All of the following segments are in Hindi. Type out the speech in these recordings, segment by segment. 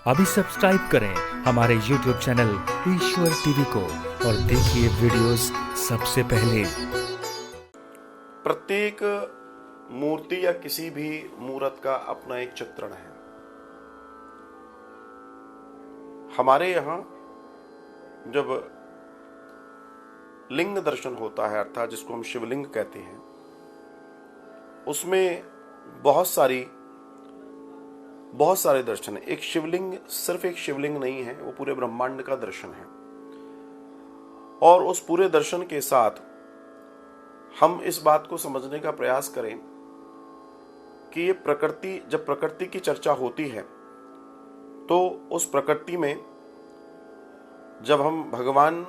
अभी सब्सक्राइब करें हमारे YouTube चैनल ईश्वर टीवी को और देखिए वीडियोस सबसे पहले। प्रत्येक मूर्ति या किसी भी मूर्त का अपना एक चित्रण है। हमारे यहाँ जब लिंग दर्शन होता है, अर्थात जिसको हम शिवलिंग कहते हैं, उसमें बहुत सारे दर्शन है। एक शिवलिंग सिर्फ एक शिवलिंग नहीं है, वो पूरे ब्रह्मांड का दर्शन है। और उस पूरे दर्शन के साथ हम इस बात को समझने का प्रयास करें कि ये प्रकृति, जब प्रकृति की चर्चा होती है तो उस प्रकृति में जब हम भगवान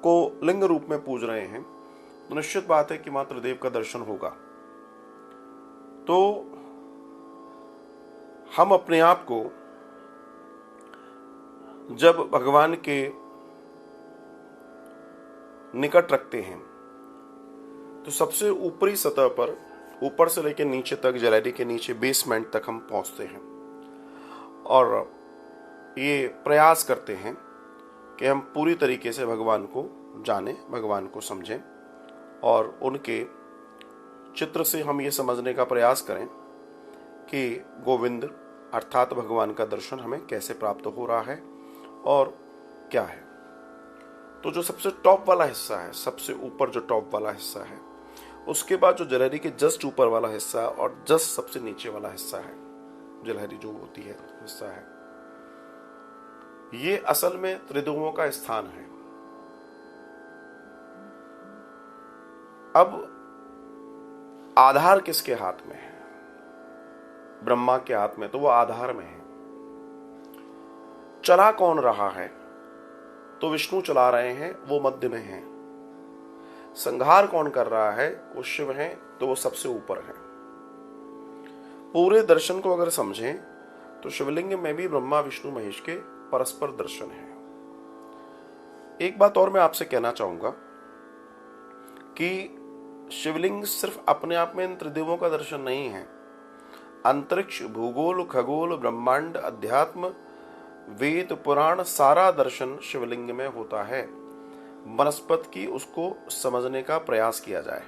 को लिंग रूप में पूज रहे हैं तो निश्चित बात है कि मातृदेव का दर्शन होगा। तो हम अपने आप को जब भगवान के निकट रखते हैं तो सबसे ऊपरी सतह पर, ऊपर से लेकर नीचे तक, जलैरी के नीचे बेसमेंट तक हम पहुंचते हैं और ये प्रयास करते हैं कि हम पूरी तरीके से भगवान को जानें, भगवान को समझें और उनके चित्र से हम ये समझने का प्रयास करें कि गोविंद अर्थात भगवान का दर्शन हमें कैसे प्राप्त हो रहा है और क्या है। तो जो सबसे टॉप वाला हिस्सा है, सबसे ऊपर जो टॉप वाला हिस्सा है, उसके बाद जो जलहरी के जस्ट ऊपर वाला हिस्सा और जस्ट सबसे नीचे वाला हिस्सा है, जलहरी जो होती है हिस्सा है, ये असल में त्रिदेवों का स्थान है। अब आधार किसके हाथ में है? ब्रह्मा के हाथ में, तो वो आधार में है। चला कौन रहा है? तो विष्णु चला रहे हैं, वो मध्य में है। संहार कौन कर रहा है? वो शिव हैं, तो वो सबसे ऊपर है। पूरे दर्शन को अगर समझें तो शिवलिंग में भी ब्रह्मा विष्णु महेश के परस्पर दर्शन है। एक बात और मैं आपसे कहना चाहूंगा कि शिवलिंग सिर्फ अपने आप में इन त्रिदेवों का दर्शन नहीं है। अंतरिक्ष, भूगोल, खगोल, ब्रह्मांड, अध्यात्म, वेद, पुराण, सारा दर्शन शिवलिंग में होता है। वनस्पति की उसको समझने का प्रयास किया जाए।